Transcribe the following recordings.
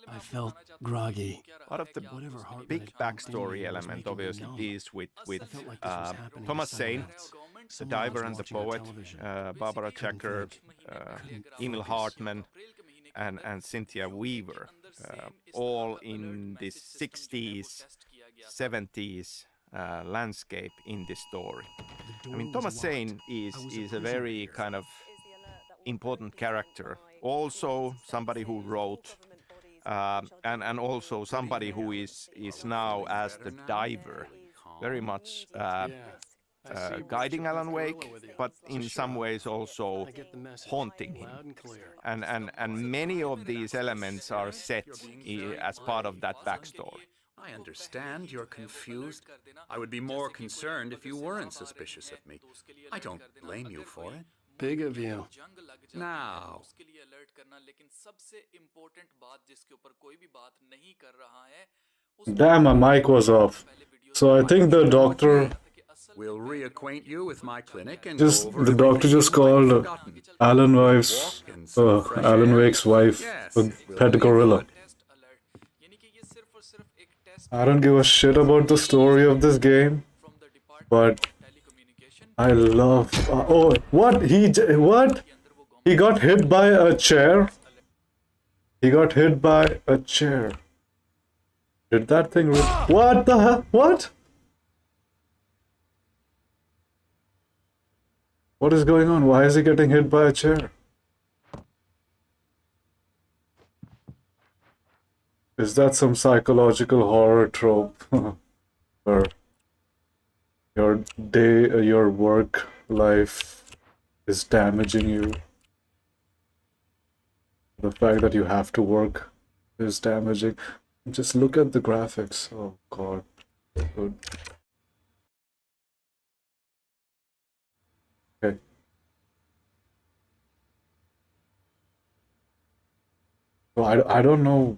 I felt groggy. Part of the Whatever heart big backstory element obviously is with Thomas Zane, the diver and the poet, Barbara Jacker, Emil Hartman, and Cynthia Weaver, all in this 60s, 70s landscape in this story. I mean, Thomas Zane is a very kind of important character, also somebody who wrote, and also somebody who is now as the diver, very much guiding Alan Wake, but in some ways also haunting him. And many of these elements are set as part of that backstory. I understand you're confused. I would be more concerned if you weren't suspicious of me. I don't blame you for it. Big of you. Now, Damn, my mic was off. So I think the doctor we'll reacquaint you with my clinic and just go over the doctor just called Alan Wake's wife a pet gorilla. I don't give a shit about the story of this game, but I love. Oh, what? He got hit by a chair. He got hit by a chair. Did that thing? What the hell? What? What is going on? Why is he getting hit by a chair? Is that some psychological horror trope where your work life is damaging you? The fact that you have to work is damaging. Just look at the graphics. Oh God, good. Okay. So I don't know.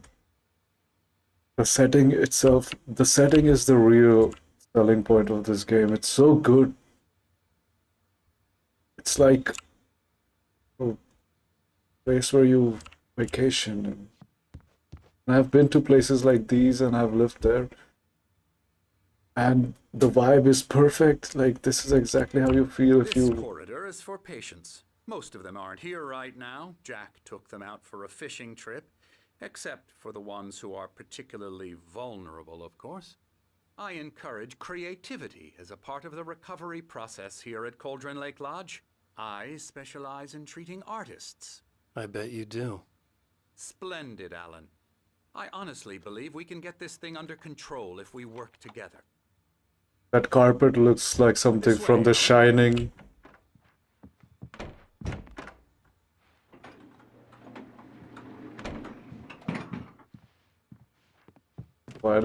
The setting itself, the setting is the real selling point of this game. It's so good. It's like a place where you vacation. And I've been to places like these and I've lived there. And the vibe is perfect. Like, this is exactly how you feel if you... This corridor is for patients. Most of them aren't here right now. Jack took them out for a fishing trip. Except for the ones who are particularly vulnerable, of course. I encourage creativity as a part of the recovery process here at Cauldron Lake Lodge. I specialize in treating artists. I bet you do. Splendid, Alan. I honestly believe we can get this thing under control if we work together. That carpet looks like something from The Shining. Why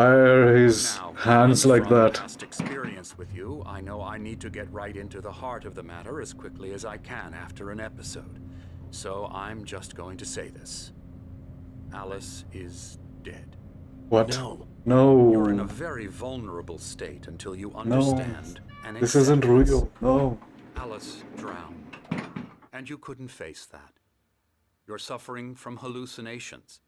are his hands like that? Past experience with you, I know I need to get right into the heart of the matter as quickly as I can after an episode. So I'm just going to say this. Alice is dead. What? No. You're in a very vulnerable state until you understand and this isn't accept real. No. Alice drowned, and you couldn't face that. You're suffering from hallucinations,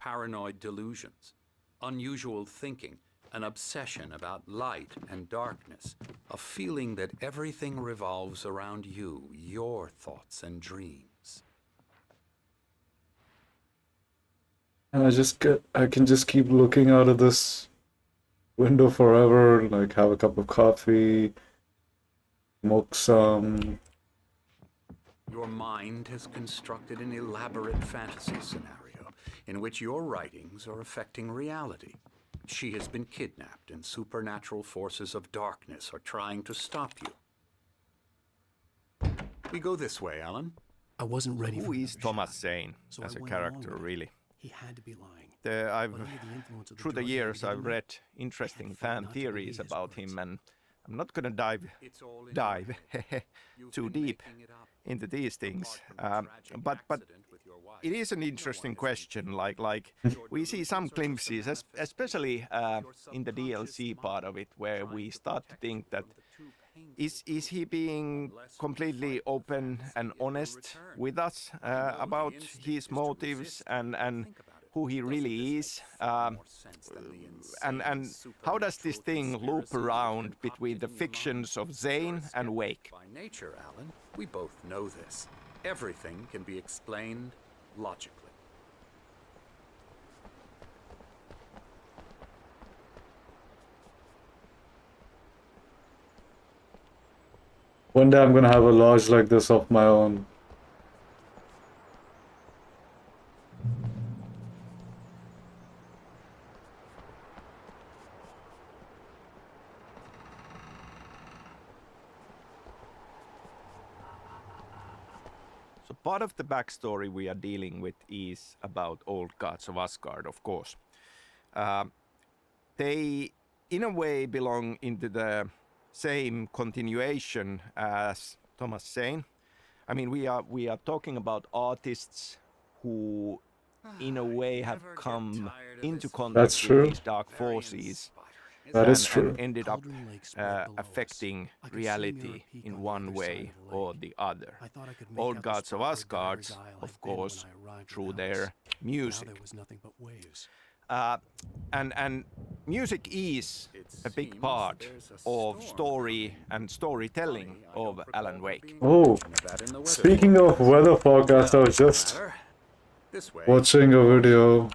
paranoid delusions, unusual thinking, an obsession about light and darkness, a feeling that everything revolves around you, your thoughts and dreams. And I can just keep looking out of this window forever, like have a cup of coffee, smoke some. Your mind has constructed an elaborate fantasy scenario in which your writings are affecting reality. She has been kidnapped and supernatural forces of darkness are trying to stop you. We go this way, Alan. I wasn't ready for Who is another Thomas shot, Zane so as I a went character, along with it. really? He had to be lying. Through the years, I've read interesting fan theories about him, and I'm not going to dive too deep into these things. But it is an interesting question. Like we see some glimpses, especially in the DLC part of it, where we start to think that is he being completely open and honest with us about his motives and who he really is? And how does this thing loop around between the fictions of Zane and Wake? By nature, Alan, we both know this. Everything can be explained logically. One day I'm gonna have a lodge like this of my own. So part of the backstory we are dealing with is about old gods of Asgard, of course. They, in a way, belong into the same continuation as Thomas Zane. I mean, we are talking about artists who, in a way, have come into contact That's with true. these dark forces. That is and true. ended up Cauldron Lake spread below us. affecting I could see reality Mirror Peak in on the one other side way of the or lake. the other. I thought I could make Old out the gods of spot where Asgard, Diver's Isle of had been when course, I arrived through at the house. their Now music. there was nothing but waves. And music is a big seems part there's a of storm story and storytelling I don't of recall Alan there Wake. being Oh, mention of that in the weather speaking of weather forecast, I was just This way. watching a video.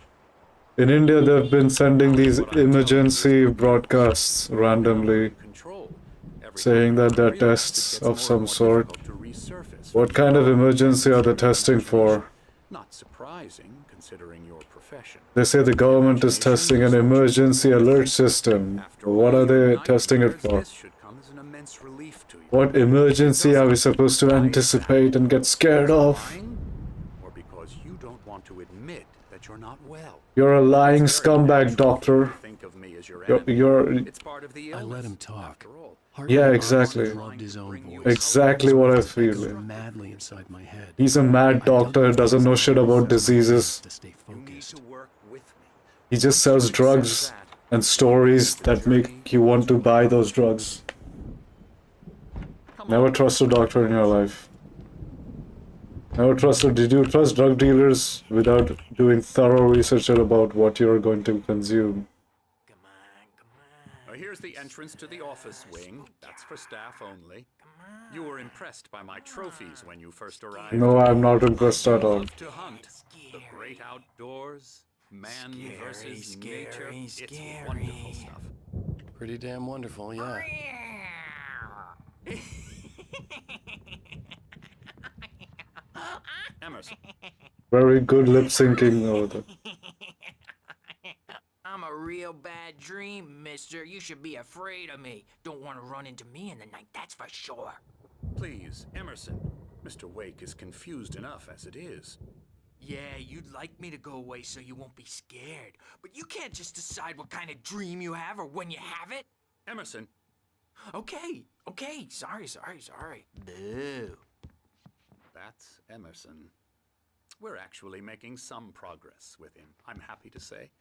In India, they've been sending these emergency broadcasts randomly, Control. Every saying that they're time you realize it tests gets more of and some more sort. difficult to resurface What from kind of the emergency are they bottom of testing your for? imagination. Not surprising, considering your profession. They say the government is testing an emergency alert system. After What all are they your testing it nightmares, for? This should come as an immense relief to you. What emergency are we supposed to anticipate and get scared of? Lying? Or because you don't want to admit that you're not well. You're a lying It's very scumbag, natural doctor. to think of me as your You're, enemy. you're It's part of the I illness, let him talk. after all. Hartman Yeah, honestly exactly. loved his own voice. exactly what I I feel. could madly inside my head. He's a mad doctor who doesn't know shit about diseases. To stay You need focused. to work with me. He just sells drugs and stories that make you want to buy those drugs. Come Never on. trust a doctor in your life. Never trust. Did you trust drug dealers without doing thorough research about what you're going to consume? Now here's the entrance to the office wing. That's for staff only. You were impressed by my trophies when you first arrived. No, I'm not impressed at all. Love to hunt. The great outdoors. Man versus nature. It's wonderful stuff. Pretty damn wonderful, yeah. Emerson, Very good lip syncing over there. I'm a real bad dream, mister. You should be afraid of me. Don't want to run into me in the night, that's for sure. please, Emerson. Mr. Wake is confused enough as it is. Yeah, you'd like me to go away so you won't be scared. But you can't just decide what kind of dream you have or when you have it. Emerson, Okay, sorry. Boo. that's Emerson. We're actually making some progress with him, I'm happy to say.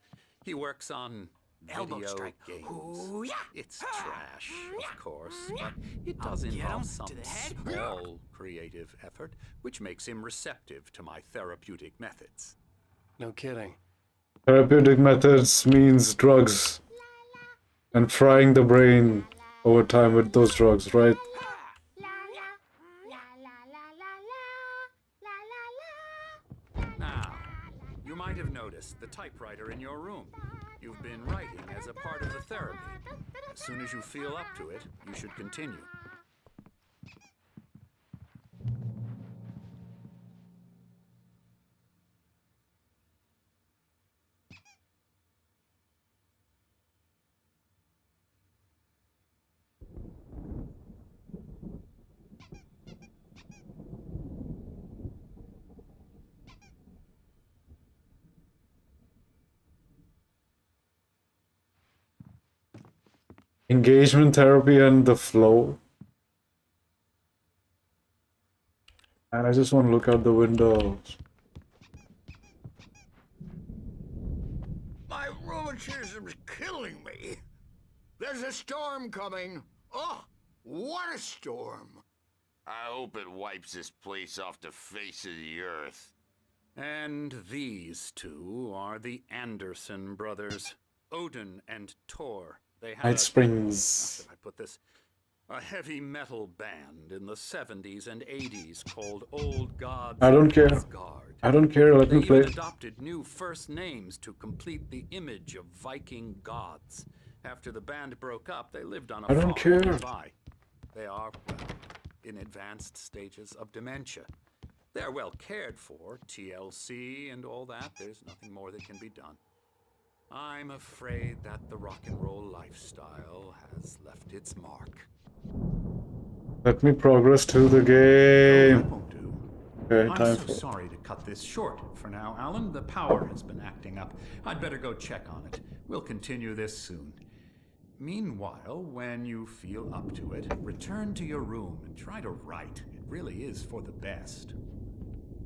He works on Elbow video strike. games. Ooh, yeah. It's trash, of course, but it I'll does get involve him some to the head. small creative effort, which makes him receptive to my therapeutic methods. No kidding. Therapeutic methods means drugs and frying the brain over time with those drugs, right? Now, you might have noticed the typewriter in your room. You've been writing as a part of the therapy. As soon as you feel up to it, you should continue. Engagement therapy and the flow. And I just want to look out the window. My rheumatism's killing me. There's a storm coming. Oh, What a storm! I hope it wipes this place off the face of the earth. And these two are the Anderson brothers, Odin and Thor. They had Night Springs. how should I put this? A heavy metal band in the 70s and 80s called Old Gods I don't of care. Asgard. I don't care. Let They me play. even adopted new first names to complete the image of Viking gods. After the band broke up, they lived on a I don't farm care. nearby. They are, well, in advanced stages of dementia. They're well cared for, TLC and all that. There's nothing more that can be done. I'm afraid that the rock and roll lifestyle has left its mark. Let me progress to the game. That won't do. Okay, I'm time so for. sorry to cut this short for now, Alan. The power has been acting up. I'd better go check on it. We'll continue this soon. Meanwhile, when you feel up to it, return to your room and try to write. It really is for the best.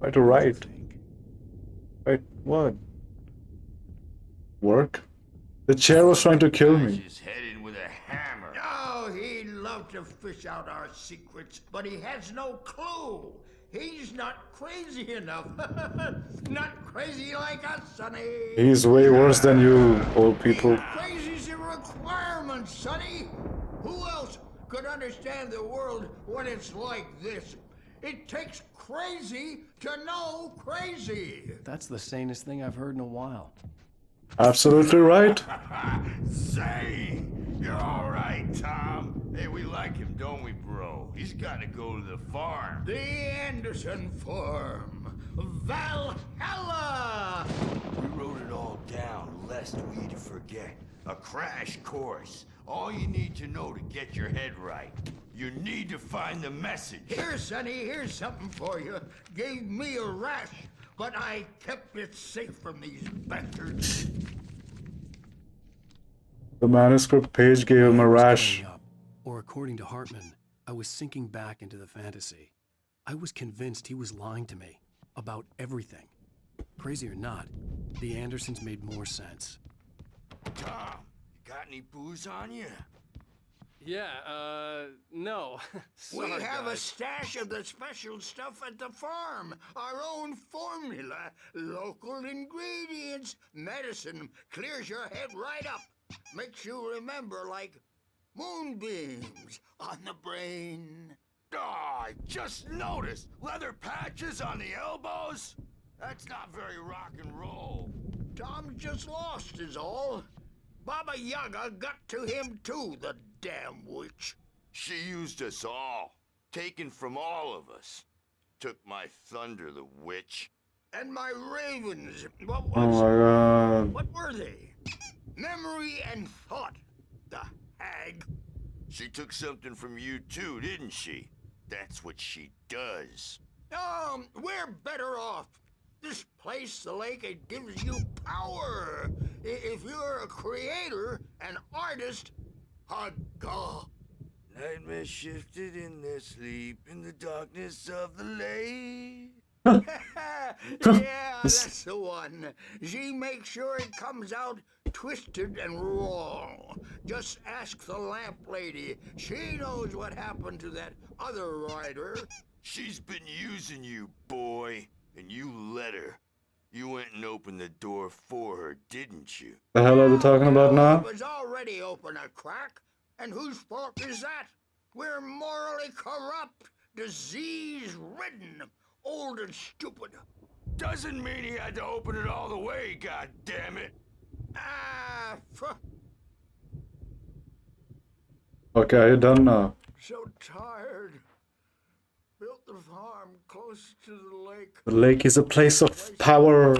Try to write. Wait, what? Work? The chair was trying to kill me. Just headed with a hammer. Oh, he'd love to fish out our secrets, but he has no clue. He's not crazy enough. Not crazy like us, Sonny. He's way worse than you, old people. Crazy's a requirement, Sonny. Who else could understand the world when it's like this? It takes crazy to know crazy. That's the sanest thing I've heard in a while. Absolutely right. Say, you're all right, Tom. Hey, we like him, don't we, bro? He's got to go to the farm. The Anderson Farm. Valhalla! We wrote it all down, lest we forget. A crash course. All you need to know to get your head right. You need to find the message. Here, Sonny, here's something for you. Gave me a rash, but I kept it safe from these bastards. The manuscript page gave him a rash. Growing up, or according to Hartman, I was sinking back into the fantasy. I was convinced he was lying to me about everything. Crazy or not, the Andersons made more sense. Tom, you got any booze on you? Yeah, no. We have a stash of the special stuff at the farm. Our own formula. Local ingredients. Medicine clears your head right up. Makes you remember like moonbeams on the brain. Oh, I just noticed. Leather patches on the elbows? That's not very rock and roll. Tom just lost is all. Baba Yaga got to him too, the damn witch. She used us all. Taken from all of us. Took my thunder, the witch. And my ravens. What Oh was my god. What were they? Memory and thought, the hag. She took something from you too, didn't she? That's what she does. We're better off. This place, the lake, it gives you power. If you're a creator, an artist, a god. Nightmare shifted in their sleep in the darkness of the lake. Yeah, that's the one. She makes sure it comes out twisted and wrong. Just ask the lamp lady. She knows what happened to that other writer. She's been using you, boy, and you let her. You went and opened the door for her, didn't you? The hell are they talking about now? It was already open a crack. And whose fault is that? We're morally corrupt, disease-ridden, old and stupid. Doesn't mean he had to open it all the way, goddammit. Ah, Okay, are you done now? so tired. Built the farm close to the lake. The lake is a place of power.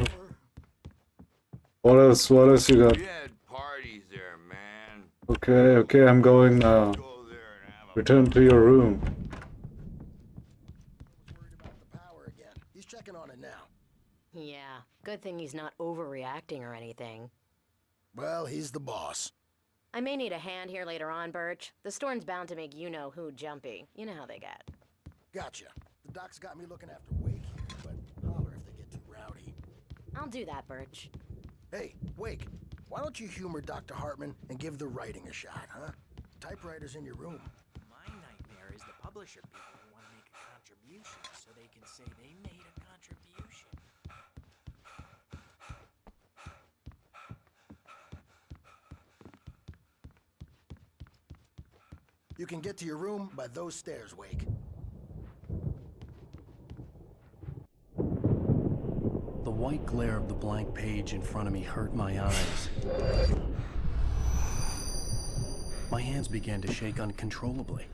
What else? What else you got? We had parties there, man. Okay, okay, I'm going now. Go there and have a Return to your room. Worried about the power again. He's checking on it now. Yeah, good thing he's not overreacting or anything. Well, he's the boss. I may need a hand here later on, Birch. The storm's bound to make you-know-who jumpy. You know how they get. Gotcha. The doc's got me looking after Wake here, but holler if they get too rowdy. I'll do that, Birch. Hey, Wake, why don't you humor Dr. Hartman and give the writing a shot, huh? Typewriter's in your room. My publisher people who want to make a contribution so they can say they made a contribution. You can get to your room by those stairs, Wake. The white glare of the blank page in front of me hurt my eyes. My hands began to shake uncontrollably.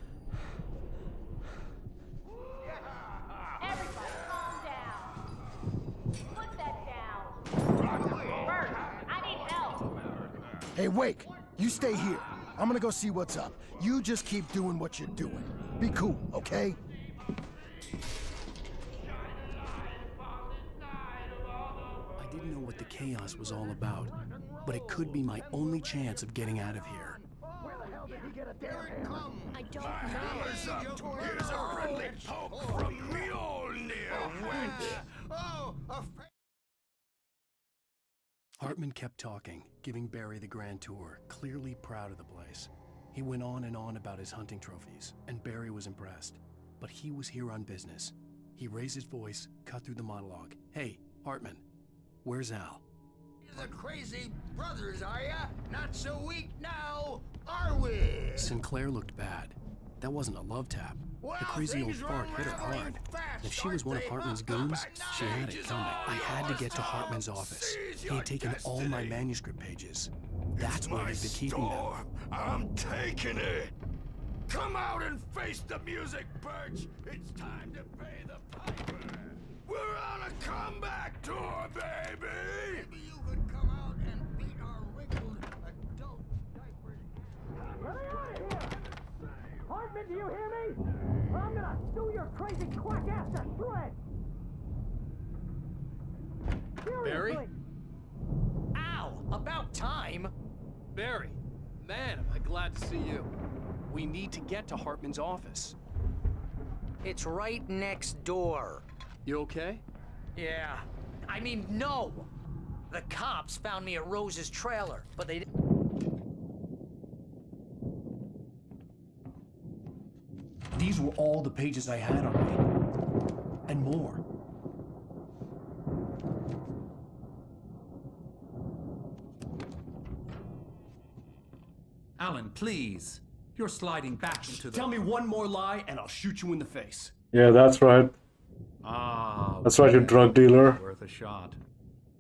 Everybody, calm down. Put that down. Bert, I need help. Hey, Wake, you stay here. I'm gonna go see what's up. You just keep doing what you're doing. Be cool, okay? I didn't know what the chaos was all about, but it could be my only chance of getting out of here. I don't know. Here's a friendly poke from Mjolnir, wench. Oh, Hartman kept talking, giving Barry the grand tour, clearly proud of the place. He went on and on about his hunting trophies, and Barry was impressed. But he was here on business. He raised his voice, cut through the monologue. Hey, Hartman, where's Al? the crazy brothers, are ya? Not so weak now, are we? Sinclair looked bad. That wasn't a love tap. Well, The crazy old things were fart hit her unraveling hard. fast, If she was one of aren't they? Hartman's goons, she had it coming. I had to get to Hartman's office. He had taken all my manuscript pages. That's where he'd been keeping them. I'm taking it. Come out and face the music, Birch. It's time to pay the piper. We're on a comeback tour, baby. Maybe you could come out and beat our wrinkled adult diapers. Let me out of here! Hartman, do you hear me? Or I'm gonna sue your crazy quack ass to shreds! Barry? Seriously! Ow! About time! Barry, man, am I glad to see you. We need to get to Hartman's office. It's right next door. You okay? Yeah. I mean, no! The cops found me at Rose's trailer, but they didn't. These were all the pages I had on me. And more. Alan, please. You're sliding back into the... Tell me one more lie and I'll shoot you in the face. Yeah, that's right. Ah, That's right, you drug dealer. worth a shot.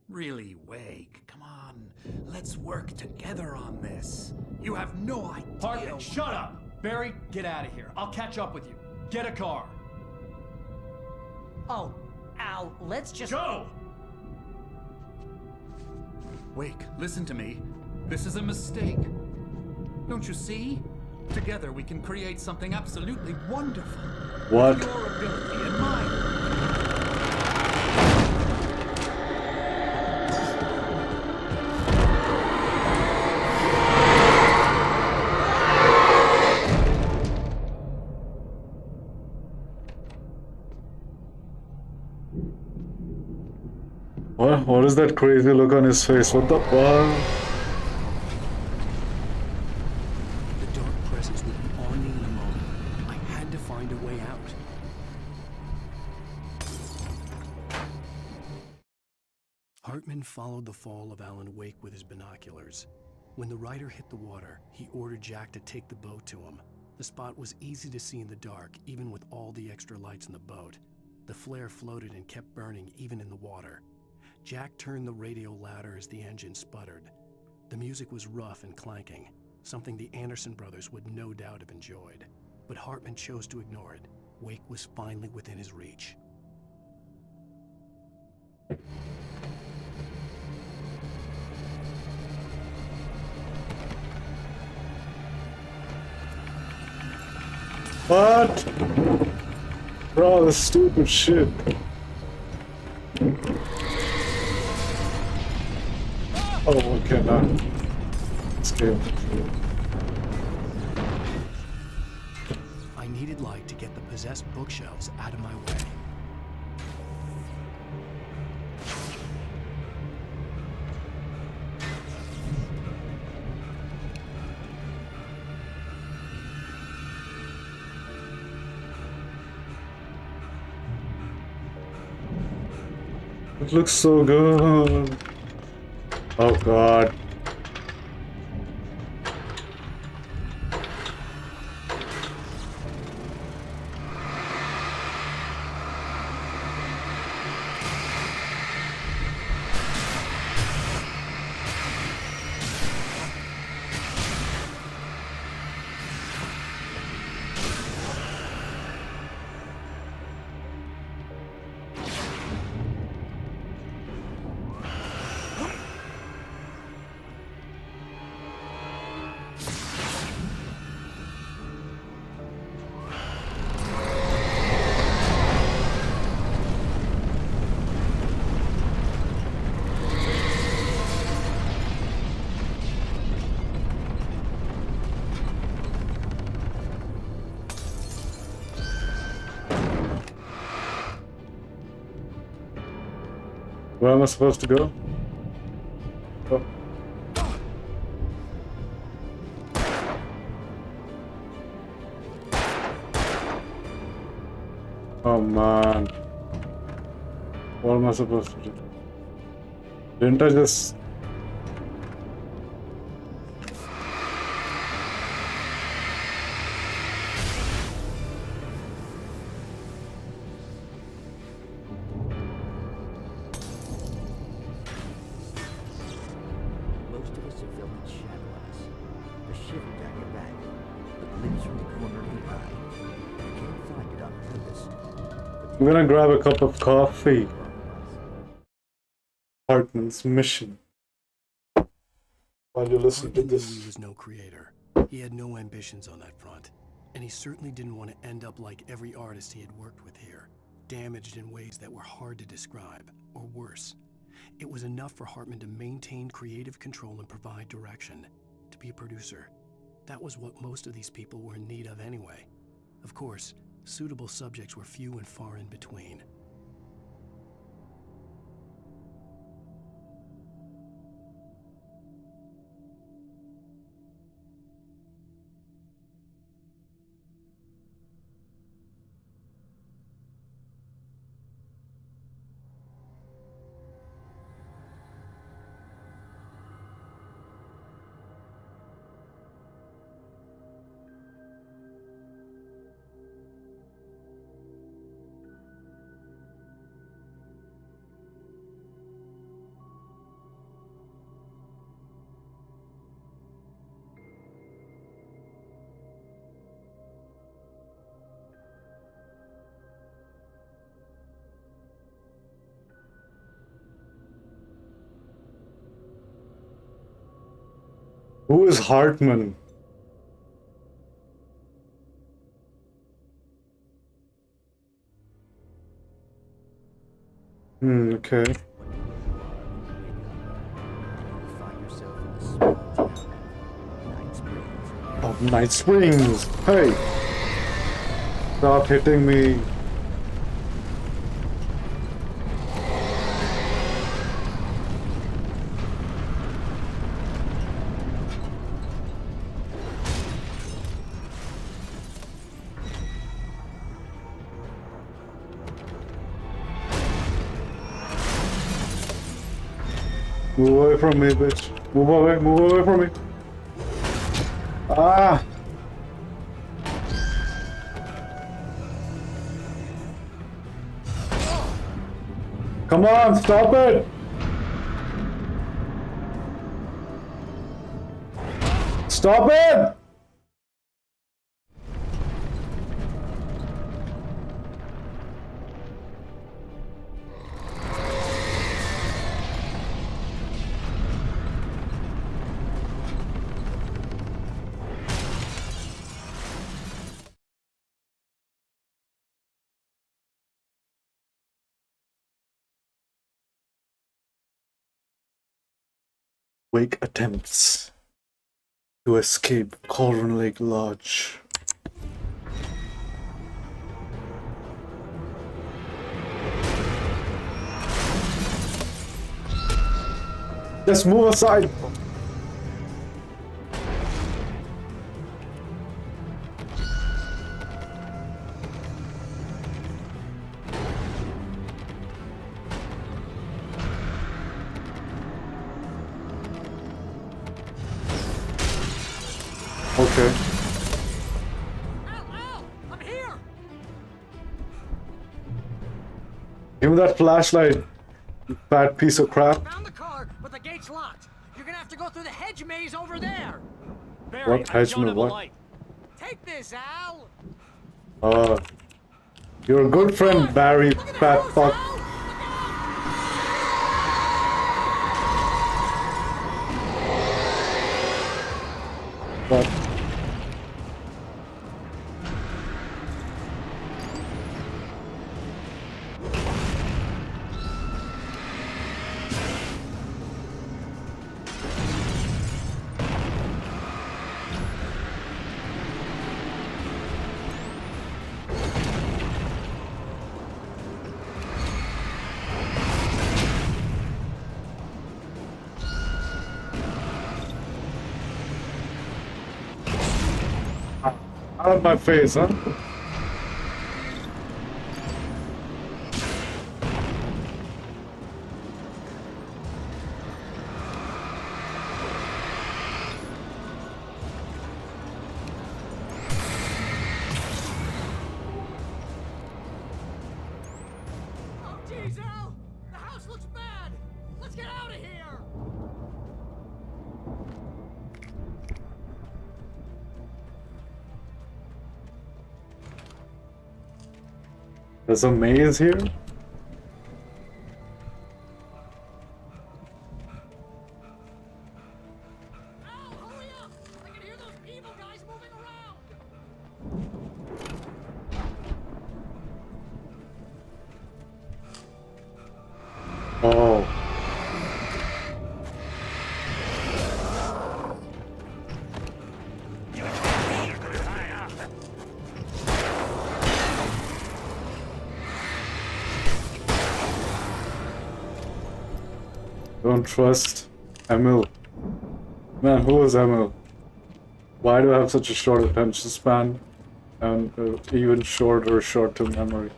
Really, Wake, come on. Let's work together on this. You have no idea... Hartman, shut up! Barry, get out of here. I'll catch up with you. Get a car. Oh, Al, let's just... Go! Wake, listen to me. This is a mistake. Don't you see? Together we can create something absolutely wonderful. What? Your ability and mine. What is that crazy look on his face? What the fuck? The dark presence would be on me in a moment. I had to find a way out. Hartman followed the fall of Alan Wake with his binoculars. When the rider hit the water, he ordered Jack to take the boat to him. The spot was easy to see in the dark, even with all the extra lights in the boat. The flare floated and kept burning even in the water. Jack turned the radio louder as the engine sputtered. The music was rough and clanking, something the Anderson brothers would no doubt have enjoyed. But Hartman chose to ignore it. Wake was finally within his reach. What? Bro, this stupid shit. Oh, okay, now. Let's go. I needed light to get the possessed bookshelves out of my way. It looks so good. Oh god. Where am I supposed to go? Oh. Oh man. What am I supposed to do? Didn't I just... Most of us are felt in shadow eyes. A shiver down your back, but lips from the corner of the eye. You can't find it on purpose. I'm gonna grab a cup of coffee. Hartman's mission. While you listen to Hartman knew this. he was no creator. He had no ambitions on that front. And he certainly didn't want to end up like every artist he had worked with here, damaged in ways that were hard to describe, or worse. It was enough for Hartman to maintain creative control and provide direction, to be a producer. That was what most of these people were in need of anyway. Of course, suitable subjects were few and far in between. Who is Hartman? Okay. Of Night Springs. Hey! Stop hitting me. Move away from me, bitch. Move away from me. Ah! Come on, stop it! Stop it! Wake attempts to escape Cauldron Lake Lodge. Just move aside. Give me that flashlight, you fat piece of crap. Found the car, but the gate's locked. You're gonna have to go through the hedge maze over there. What hedge maze? What? Take this, Al. You're a good friend, Barry, fat fuck. But out of my face, huh? Oh, geez, Al! The house looks bad! Let's get out of here! There's a maze here? Al, hurry up! I can hear those evil guys moving around! Oh. Don't trust Emil. Man, who is Emil? Why do I have such a short attention span? And even shorter short-term memory?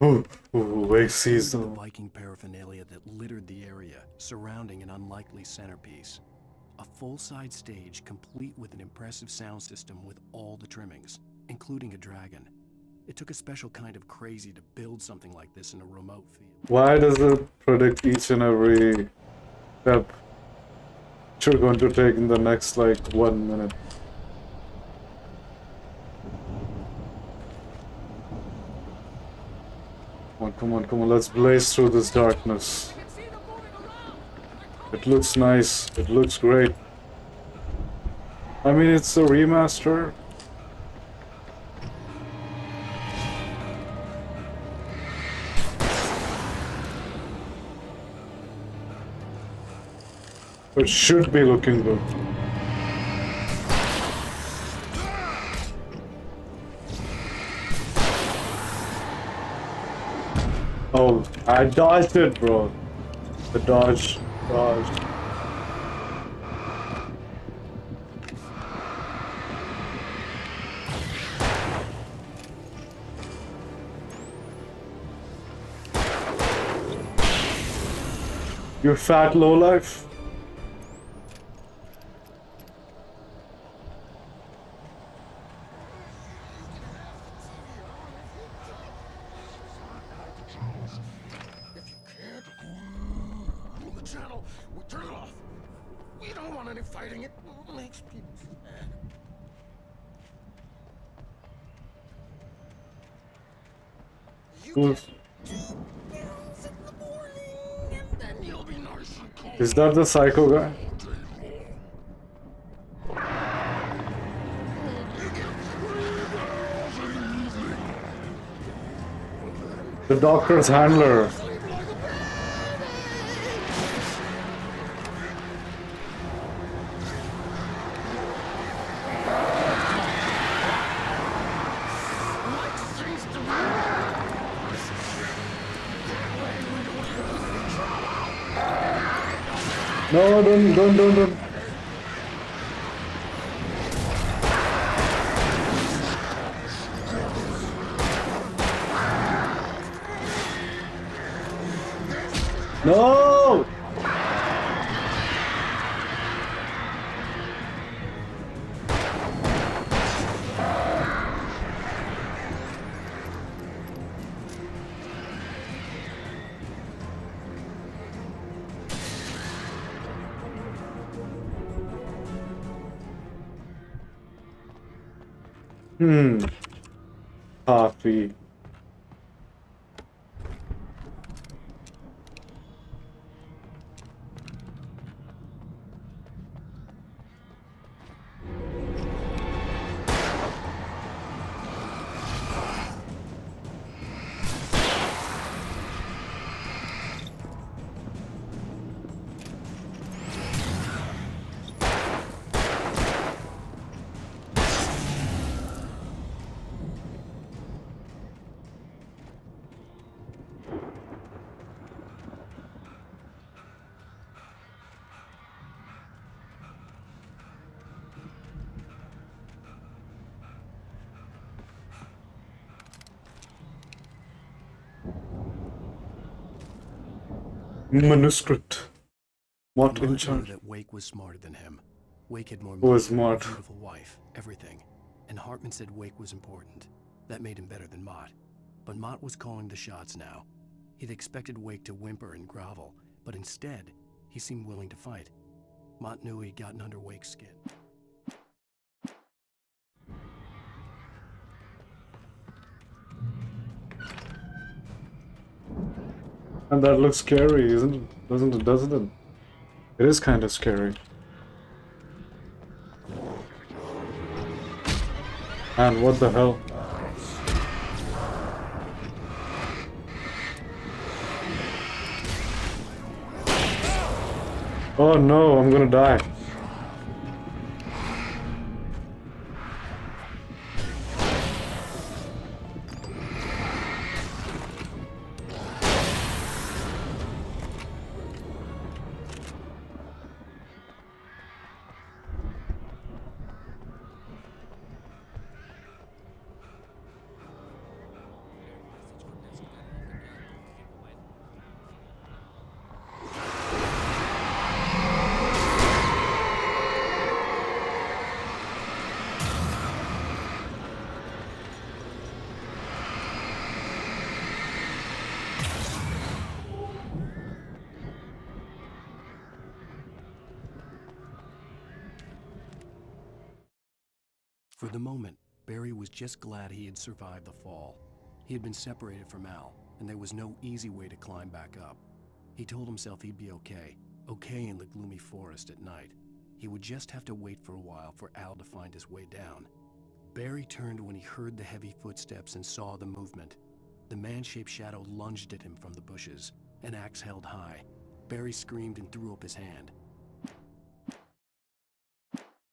Ooh, Wake sees The them. Viking paraphernalia that littered the area surrounding an unlikely centerpiece. A full-side stage complete with an impressive sound system with all the trimmings, including a dragon. It took a special kind of crazy to build something like this in a remote field. Why does it predict each and every step you're going to take in the next, like, 1 minute? Come on, let's blaze through this darkness. It looks nice, it looks great. I mean, it's a remaster. It should be looking good. Oh, I dodged it, bro. The dodged. You fat lowlife. Fighting it makes people sad. Who's... Bells in the morning, and then you'll be nice and cold. Is that the psycho guy? The doctor's handler. No, don't. No! Coffee. Manuscript. What in Mott knew charge? that Wake was smarter than him. Wake had more Who was money, a smart? beautiful wife, everything. And Hartman said Wake was important. That made him better than Mott. But Mott was calling the shots now. He'd expected Wake to whimper and grovel, but instead, he seemed willing to fight. Mott knew he'd gotten under Wake's skin. And that looks scary, isn't it? Doesn't it? It is kind of scary. And what the hell? Oh no, I'm gonna die. For the moment, Barry was just glad he had survived the fall. He had been separated from Al, and there was no easy way to climb back up. He told himself he'd be okay in the gloomy forest at night. He would just have to wait for a while for Al to find his way down. Barry turned when he heard the heavy footsteps and saw the movement. The man-shaped shadow lunged at him from the bushes, an axe held high. Barry screamed and threw up his hand.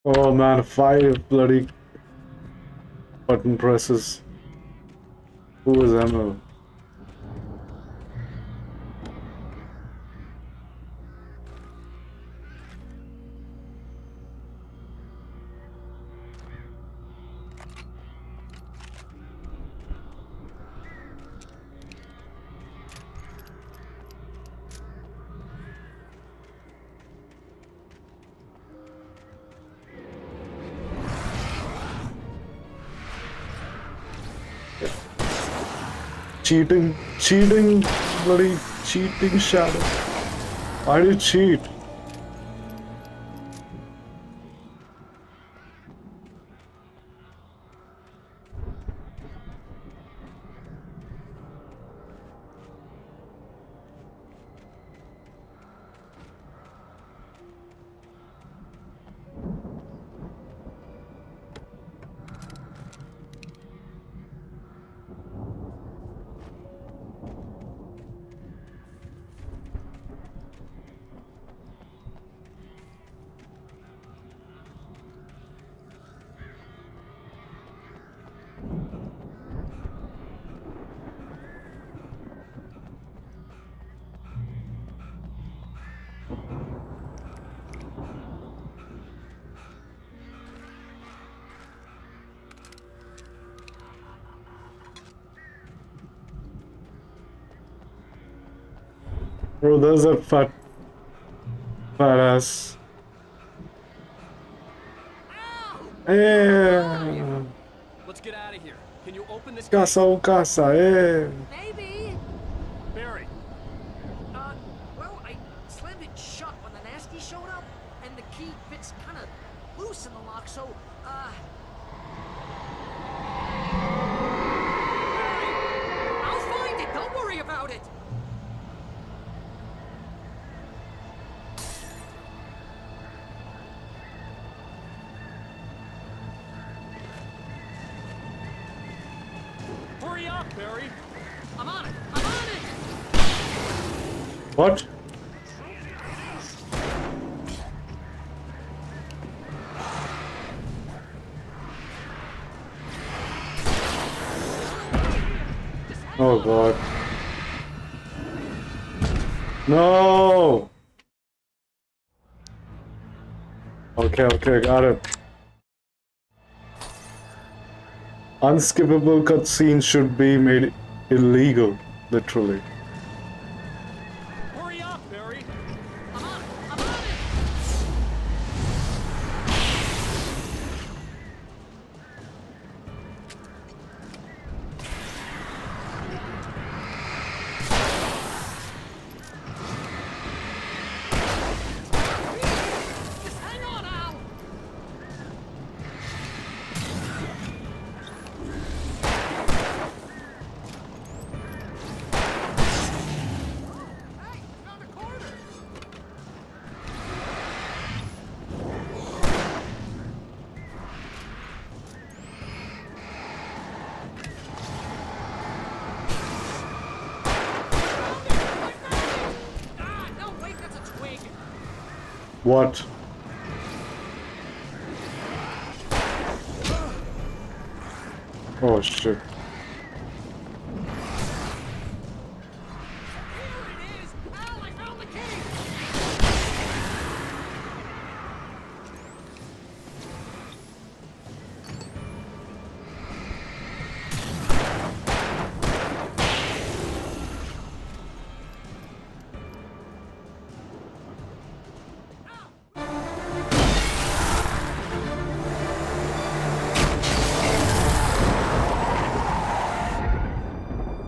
Oh man, 5 bloody button presses. Who is Emil? Cheating, bloody cheating shadow. Why do you cheat? Bro, there's that fat ass. Yeah. Let's get out of here. Can you open this? Casa o casa, yeah. Maybe. Barry. Well, I slammed it shut when the nasty showed up, and the key fits kind of loose in the lock, so, Barry. I'm on it. I'm on it. What? Oh god. No! Okay, got it. Unskippable cutscenes should be made illegal, literally. Hurry up, Barry. I'm on it. I'm on it. Just hang on, Al. Hey, found a corner. Ah, no, wait, that's a twig. What? Oh shit. Here it is. Al, I found the key.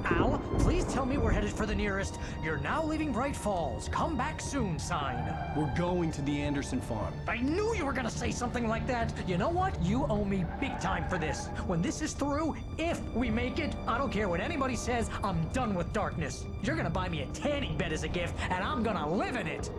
Al, please tell me we're headed for the nearest "You're now leaving Bright Falls. Come back soon" sign. We're going to the Anderson farm. I knew you were gonna say something like that. You know what? You owe me big time for this. When this is through, if we make it, I don't care what anybody says, I'm done with darkness. You're gonna buy me a tanning bed as a gift, and I'm gonna live in it.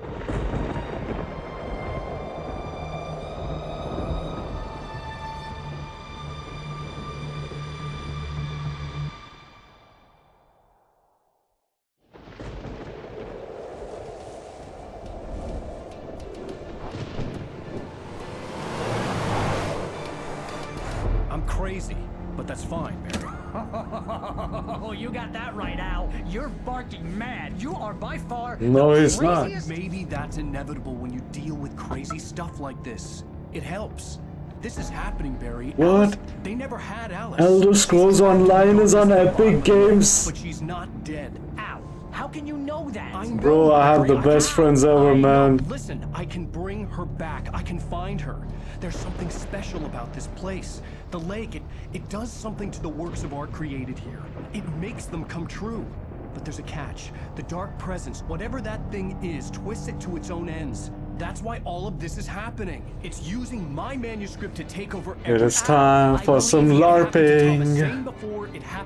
I'm crazy, but that's fine, Barry. Oh, you got that right, Al. You're barking mad. You are by far No, the he's not. craziest- Maybe that's inevitable when you deal with crazy stuff like this. It helps. This is happening, Barry. What? Alice, they never had Alice. Elder Scrolls Online is on Epic Games. But she's not dead. Al, how can you know that? I know, Bro, I have the Barry. best friends ever, I know. man. Listen, I can bring her back. I can find her. There's something special about this place. The lake, it does something to the works of art created here. It makes them come true. But there's a catch. The dark presence, whatever that thing is, twists it to its own ends. That's why all of this is happening. It's using my manuscript to take over It everything. is time for some LARPing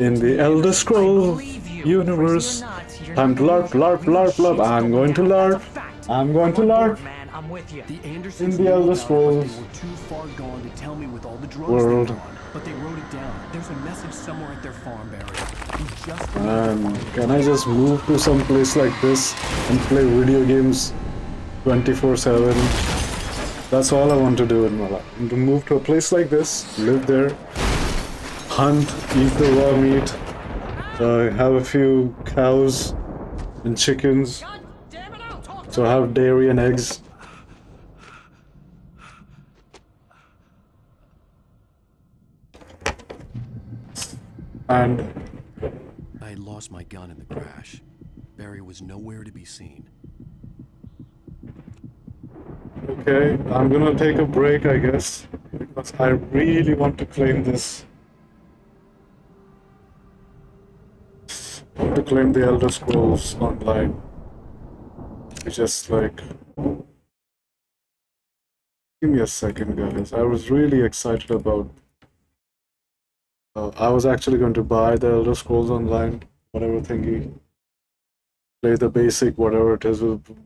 in the Elder Scrolls universe. Time to LARP, LARP, LARP, LARP. I'm going to LARP. I'm going to LARP Man, I'm with you. The Andersons in the Elder knew about it, but Scrolls they were too far gone to tell me with all the drugs world. they're on. But they wrote it down. There's a message somewhere at their farm, Barry. You just Can I just move to some place like this and play video games 24/7? That's all I want to do in my life. To move to a place like this, live there, hunt, eat the raw meat, have a few cows and chickens, God damn it, Al, talk to so I have dairy and eggs. And I had lost my gun in the crash. Barry was nowhere to be seen. okay, I'm gonna take a break, I guess, because I really want to claim this. I want to claim the Elder Scrolls Online. It's just like, give me a second, guys. I was really excited about. I was actually going to buy the Elder Scrolls Online, whatever thingy. Play the basic, whatever it is,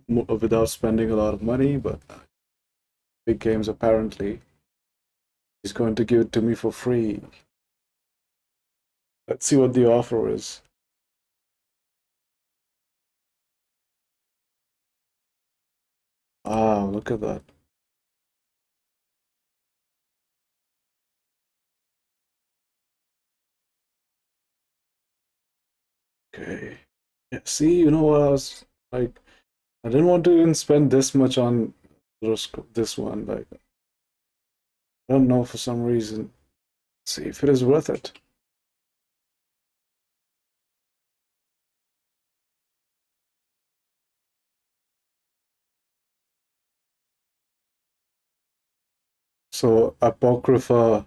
without spending a lot of money, but Big Games apparently is going to give it to me for free. Let's see what the offer is. Ah, look at that. Okay. Yeah, see, you know what I was like, I didn't want to even spend this much on this one. Like, I don't know, for some reason. Let's see if it is worth it. So, Apocrypha,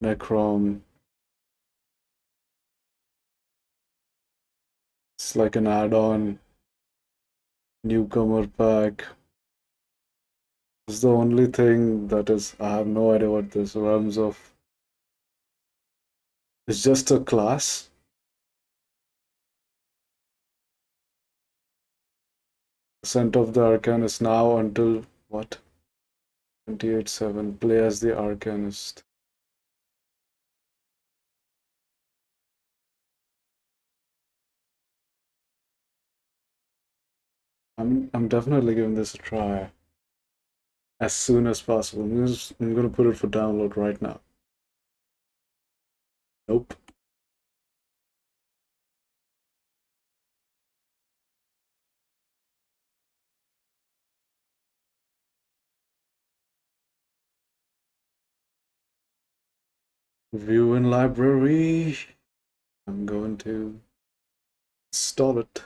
Necrom. It's like an add-on newcomer pack. It's the only thing that is, I have no idea what this Realms of. It's just a class. Ascent of the Arcanist now until what? 28/7. Play as the Arcanist. I'm definitely giving this a try as soon as possible. I'm gonna put it for download right now. Nope. View in library. I'm going to install it.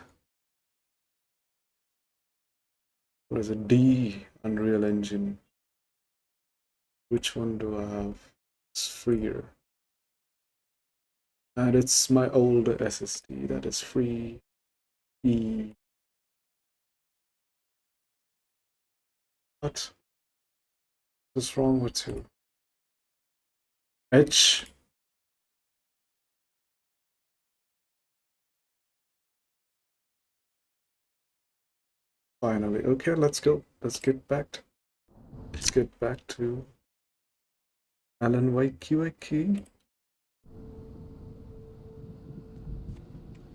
What is it? D Unreal Engine. Which one do I have? It's freer. And it's my old SSD that is free. E. What is wrong with you? H. Finally. Okay, let's go. Let's get back to Alan Wakey.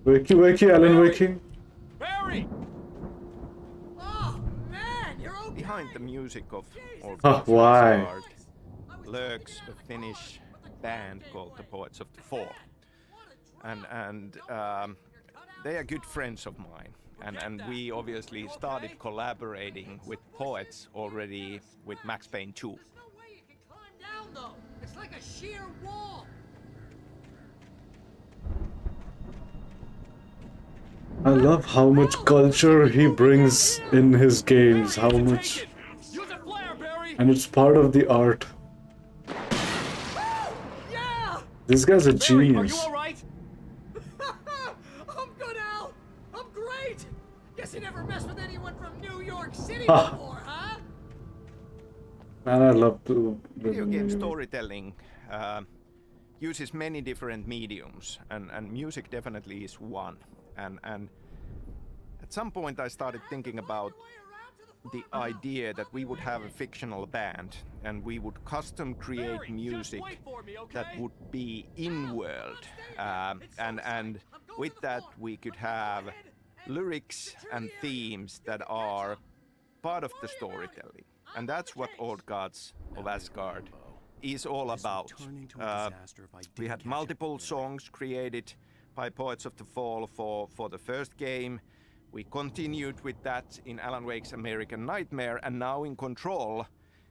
Wakey, Alan Wakey. Barry! Behind the music of why? lurks a Finnish band called the Poets of the Fall, and they are good friends of mine, and we obviously started collaborating with poets already with Max Payne 2. It's like a sheer wall. I love how much culture he brings in his games, how much, and it's part of the art. This guy's a genius. Are you alright? I'm good, Al. I'm great. Guess you never messed with anyone from New York City before, huh? Man, I love to. Video game storytelling uses many different mediums, and music definitely is one. And at some point I started thinking about the idea that we would have a fictional band and we would custom create music that would be in-world, and with that we could have lyrics and themes that are part of the storytelling, and that's what Old Gods of Asgard is all about. We had multiple songs created by Poets of the Fall for the first game. We continued with that in Alan Wake's American Nightmare, and now in Control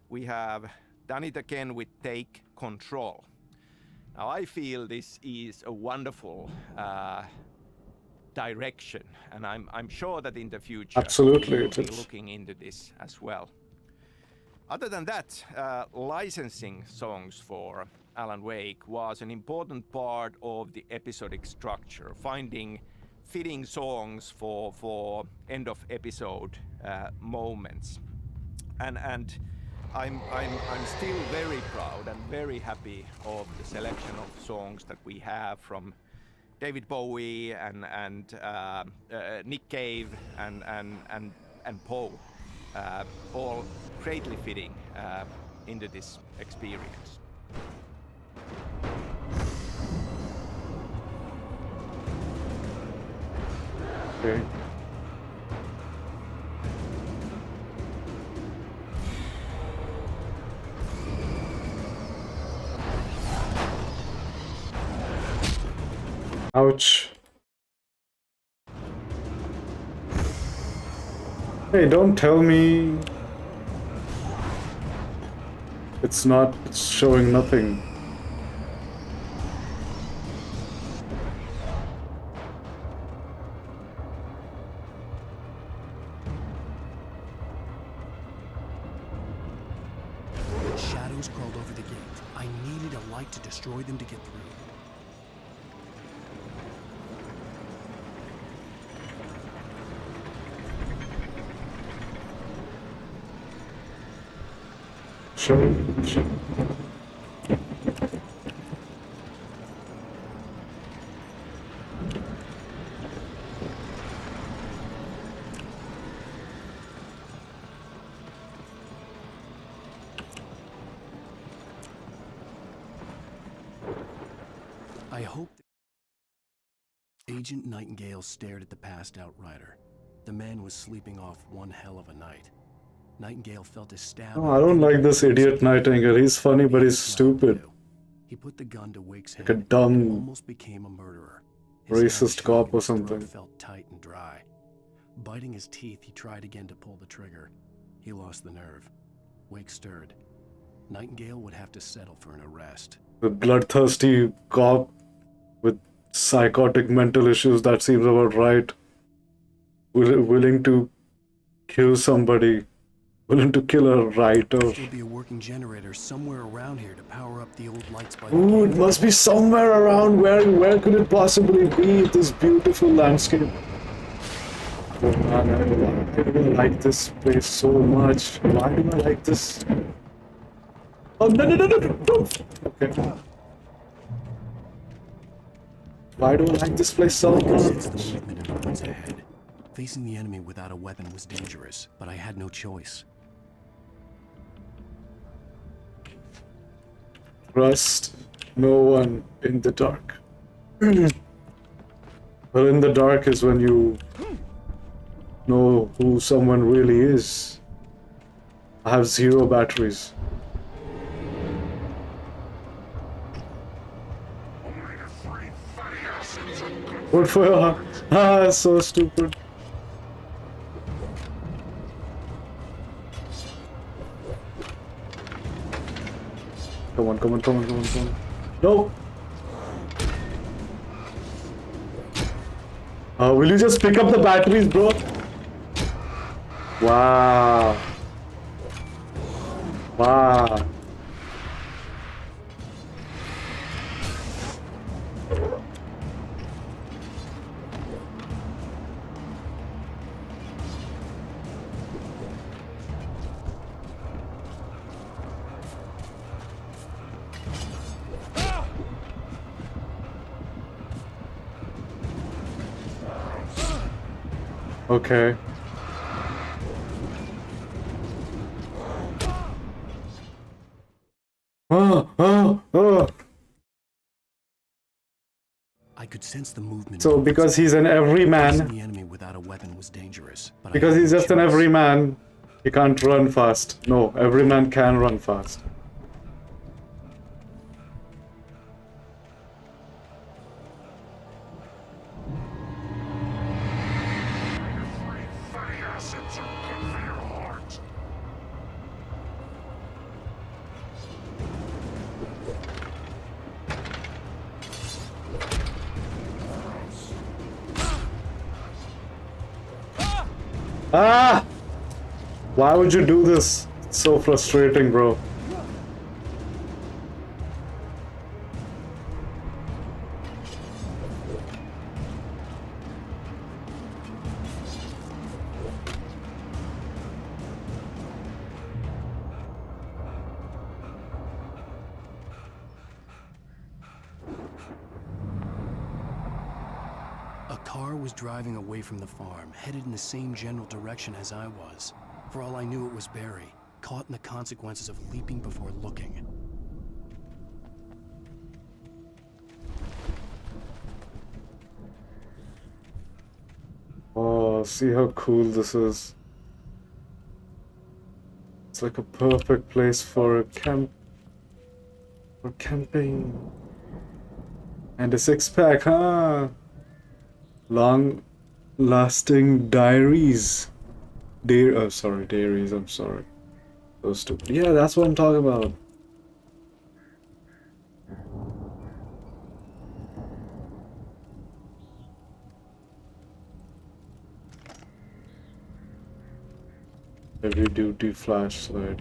we have done it again with Take Control. Now I feel this is a wonderful direction, and I'm sure that in the future absolutely we will be looking into this as well. Other than that, licensing songs for Alan Wake was an important part of the episodic structure, finding fitting songs for end of episode moments, and I'm still very proud and very happy of the selection of songs that we have from David Bowie and Nick Cave and Poe, all greatly fitting into this experience. Okay. Ouch. Hey, don't tell me it's showing nothing. Shadows crawled over the gate. I needed a light to destroy them to get through. Sure. I hope Agent Nightingale stared at the passed out rider. The man was sleeping off one hell of a night. Nightingale felt a stab. Oh, I don't like this idiot Nightingale. He's funny, but he's stupid. He put the gun to Wake's Like a head dumb and almost became a murderer. His hand racist shook cop and or his throat something. felt tight and dry. Biting his teeth, he tried again to pull the trigger. He lost the nerve. Wake stirred. Nightingale would have to settle for an arrest. The bloodthirsty cop with psychotic mental issues, that seems about right. Willing to kill somebody. Willing to kill a writer. There should be a working generator somewhere around here to power up the old lights by the Ooh, gate. it must be somewhere around. Where could it possibly be? This beautiful landscape. Oh man, I do I like this place so much. Why do I like this? Oh no. Okay. Why do I like this place so I could sense much? the movement in the woods ahead. Facing the enemy without a weapon was dangerous, but I had no choice. Trust no one in the dark. Well, in the dark is when you know who someone really is. I have 0 batteries. What for? Ah, so stupid. Come on. No! Will you just pick up the batteries, bro? Wow. Okay. I could sense the movement. So because he's an Facing everyman, the enemy without a weapon was dangerous, but I because had he's no just an choice. everyman, he can't run fast. No, everyman can run fast. Ah! Why would you do this? It's so frustrating, bro. A car was driving away from the farm, headed in the same general direction as I was. For all I knew, it was Barry, caught in the consequences of leaping before looking. Wow, see how cool this is. It's like a perfect place for a camping. And a six-pack, huh? Long-lasting diaries. Diaries, I'm sorry. Those stupid. Yeah, that's what I'm talking about. Heavy duty flashlight.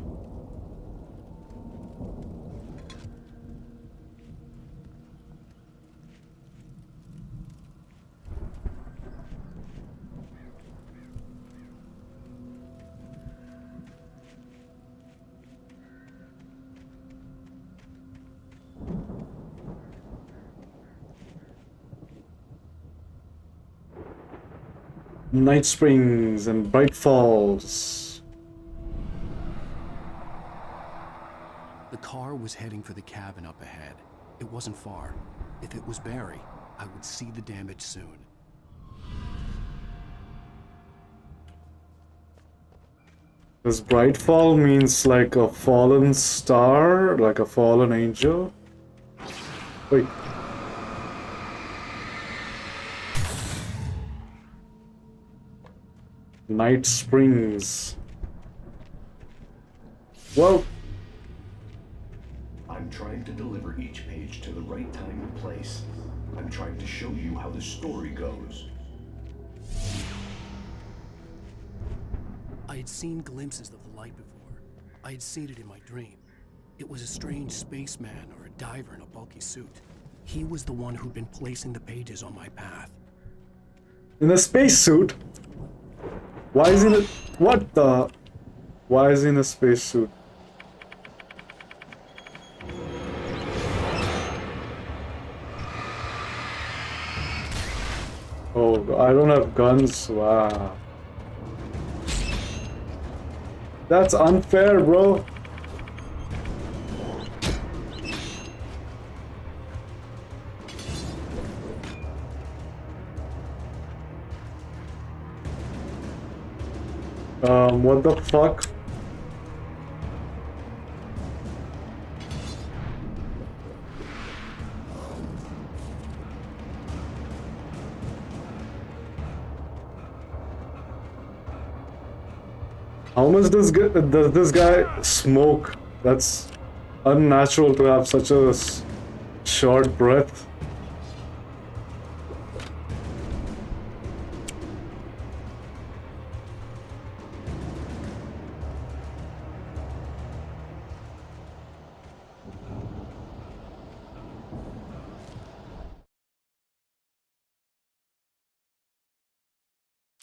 Night Springs and Bright Falls. The car was heading for the cabin up ahead. It wasn't far. If it was Barry, I would see the damage soon. Does Bright Fall means like a fallen star, like a fallen angel? Wait. Night Springs. Well, I'm trying to deliver each page to the right time and place. I'm trying to show you how the story goes. I had seen glimpses of the light before. I had seen it in my dream. It was a strange spaceman or a diver in a bulky suit. He was the one who'd been placing the pages on my path. in a spacesuit? Why is he in a... What the... Why is he in a spacesuit? Oh, I don't have guns. Wow. That's unfair, bro. What the fuck? How much does this guy smoke? That's unnatural to have such a short breath.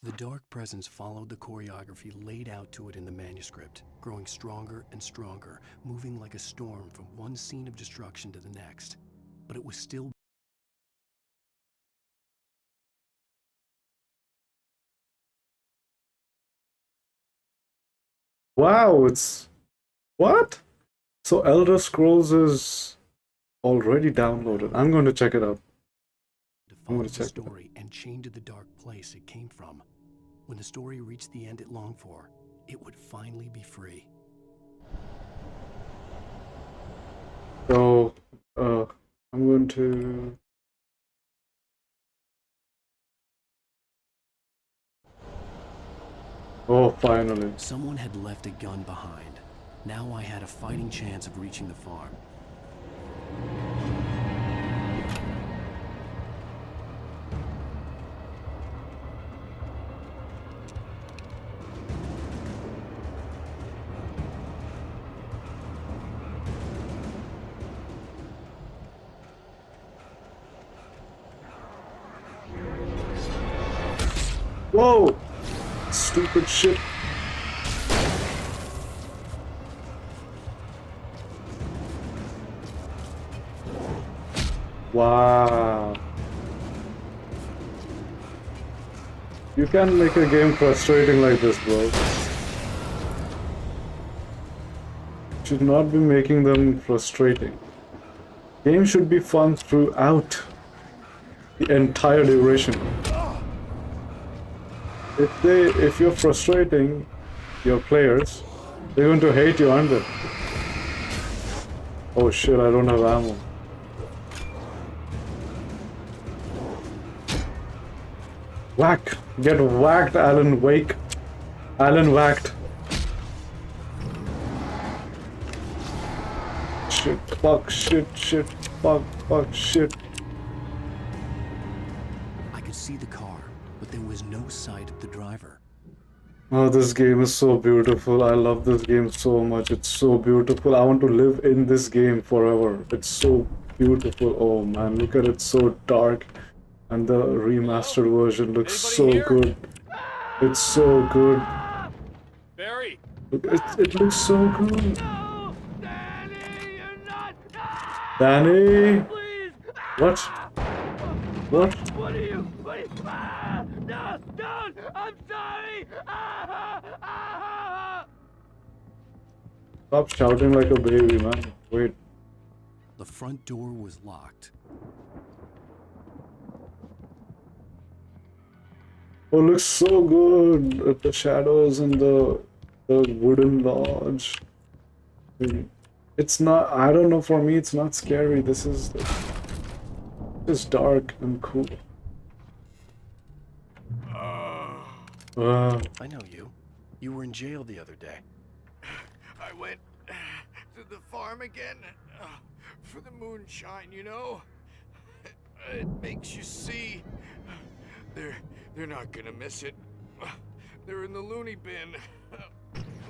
The dark presence followed the choreography laid out to it in the manuscript, growing stronger and stronger, moving like a storm from one scene of destruction to the next. But it was still... Wow, it's... What? So Elder Scrolls is already downloaded. I'm going to check it out. I'm going to check the story and chained to the dark place it came from. When the story reached the end it longed for, it would finally be free. So, I'm going to... Oh, finally. Someone had left a gun behind. Now I had a fighting chance of reaching the farm. Whoa! Stupid shit. Wow. You can't make a game frustrating like this, bro. Should not be making them frustrating. Game should be fun throughout the entire duration. If you're frustrating your players, they're going to hate you, aren't they? Oh shit, I don't have ammo. Whack! Get whacked, Alan Wake. Alan whacked. Shit, fuck, shit, fuck, shit. I could see the car, but there was no sight of the driver. Oh, this game is so beautiful. I love this game so much. It's so beautiful. I want to live in this game forever. It's so beautiful. Oh man, look at it, so dark. And the remastered version looks so good. It's so good. Barry! It looks so good. Danny! What? What? What are you? No, don't! I'm sorry! Stop shouting like a baby, man. Wait. The front door was locked. Oh, looks so good. The shadows and the wooden lodge. It's not, I don't know, for me it's not scary. This is just dark and cool. I know you. You were in jail the other day. I went to the farm again for the moonshine, you know? It makes you see. They're not gonna miss it. They're in the loony bin.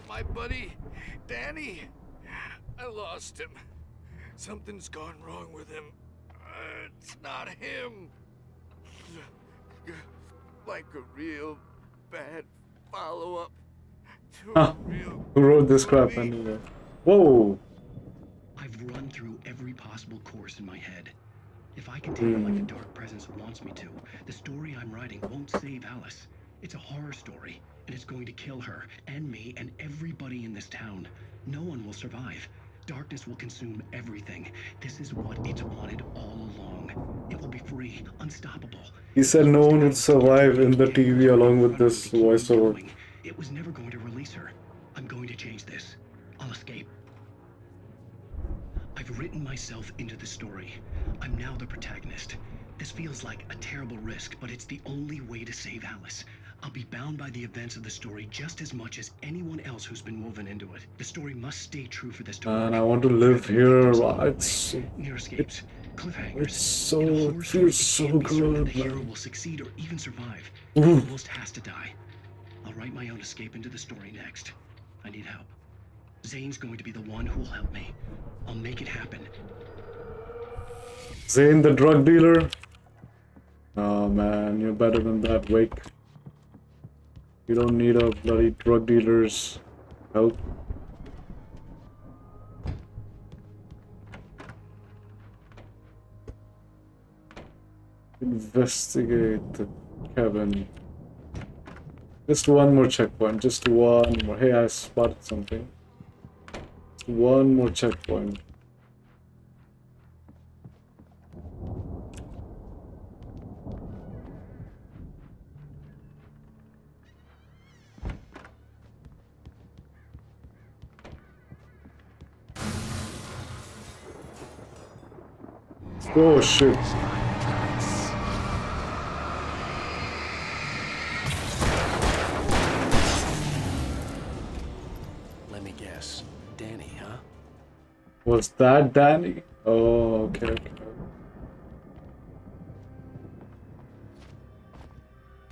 My buddy, Danny, I lost him. Something's gone wrong with him. It's not him. Like a real bad follow-up to a real... Who wrote this crap anyway? Whoa! I've run through every possible course in my head. If I continue like the Dark Presence wants me to, the story I'm writing won't save Alice. It's a horror story, and it's going to kill her, and me, and everybody in this town. No one will survive. Darkness will consume everything. This is what it's wanted all along. It will be free, unstoppable. He said no one would survive in the TV along with this voiceover. It was never going to release her. I'm going to change this. I'll escape. I've written myself into the story. I'm now the protagonist. This feels like a terrible risk, but it's the only way to save Alice. I'll be bound by the events of the story just as much as anyone else who's been woven into it. The story must stay true for this to work. And I want to live here. It's Near escapes, cliffhangers. It's so, it feels so good. The hero will succeed or even survive. The host has to die. I'll write my own escape into the story next. I need help. Zane's going to be the one who will help me. I'll make it happen. Zane the drug dealer? Oh man, you're better than that, Wake. You don't need a bloody drug dealer's help. Investigate the cabin. Just one more checkpoint, just one more. Hey, I spotted something. Just one more checkpoint. Oh shit. Let me guess. Danny, huh? Was that Danny? Oh, okay.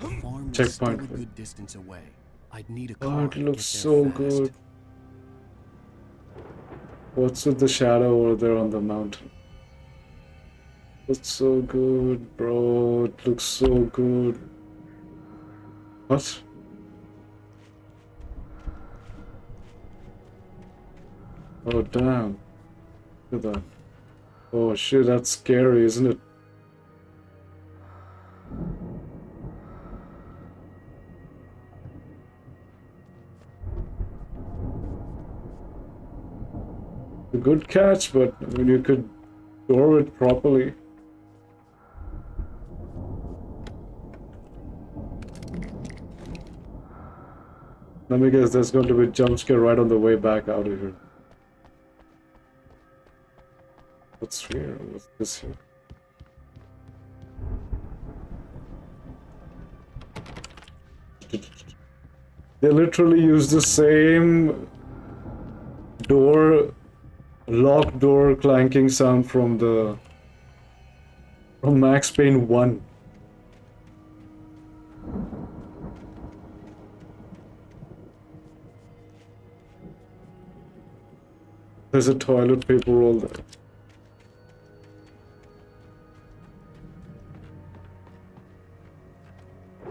The farm was Checkpoint. still a good distance away. I'd need a car Oh, it to looks get so there fast. good. What's with the shadow over there on the mountain? It's so good, bro. It looks so good. What? Oh, damn. Look at that. Oh, shit, that's scary, isn't it? A good catch, but I mean, you could store it properly. Let me guess, there's going to be a jump scare right on the way back out of here. What's here? What's this here? They literally use the same locked door clanking sound from Max Payne 1. There's a toilet paper roll there.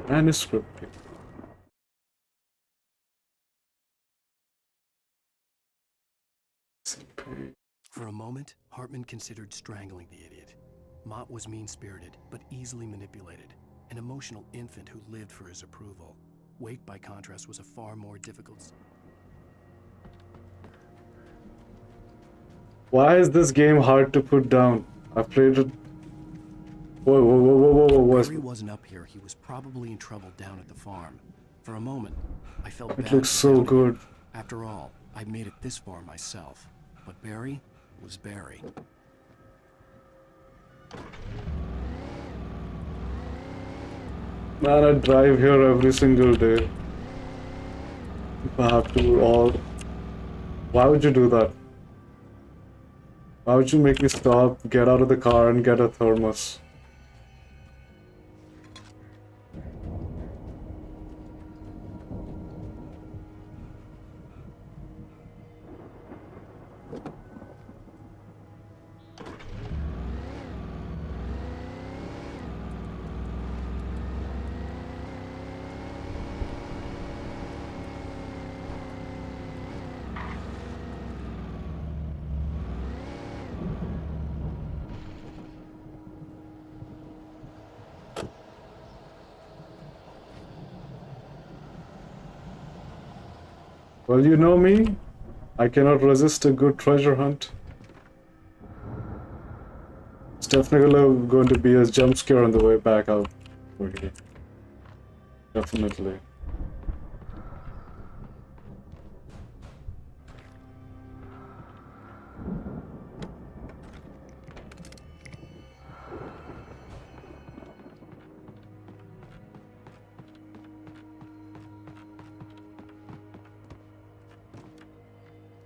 Manuscript paper. For a moment, Hartman considered strangling the idiot. Mott was mean-spirited, but easily manipulated. An emotional infant who lived for his approval. Wake, by contrast, was a far more difficult... Why is this game hard to put down? I've played it... Whoa. If Barry wasn't up here, he was probably in trouble down at the farm. For a moment, I felt bad. It looks so good. After all, I'd made it this far myself. But Barry was Barry. Man, I drive here every single day. If I have to all... Why would you do that? Why would you make me stop, get out of the car and get a thermos? Well, you know me. I cannot resist a good treasure hunt. It's definitely going to be a jump scare on the way back out over here. Definitely.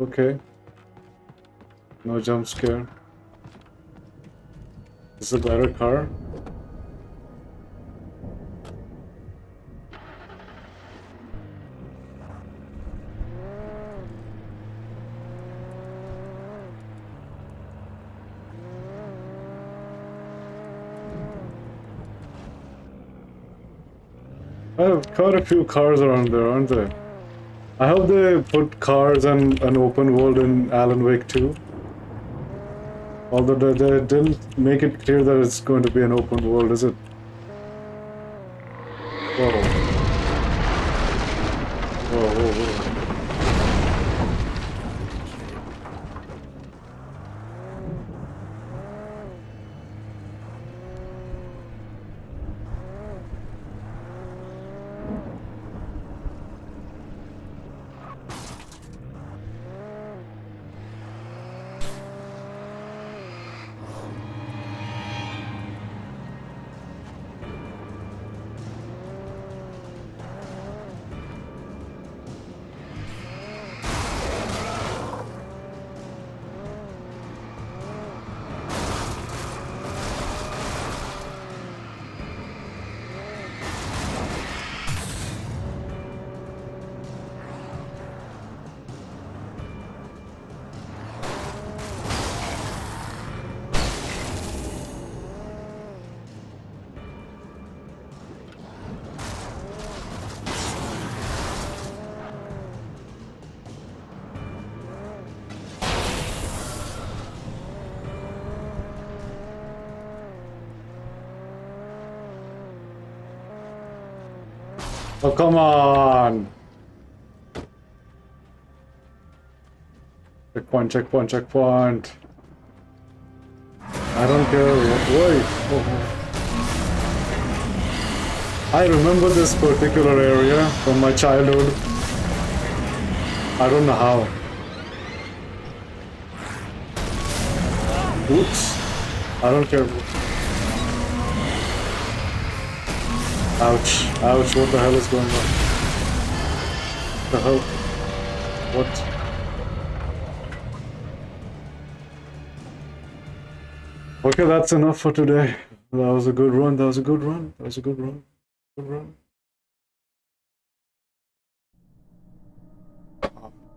Okay. No jump scare. This is a better car. I have quite a few cars around there, aren't there? I hope they put cars and an open world in Alan Wake 2. Although they didn't make it clear that it's going to be an open world, is it? Whoa. Whoa. Oh, come on! Checkpoint. I don't care. Wait. Oh. I remember this particular area from my childhood. I don't know how. Oops. I don't care. Ouch. Ouch. What the hell is going on? The hell? What? Okay, that's enough for today. That was a good run. That was a good run. That was a good run. Good run.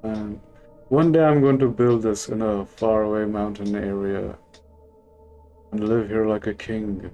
And one day I'm going to build this in a faraway mountain area and live here like a king.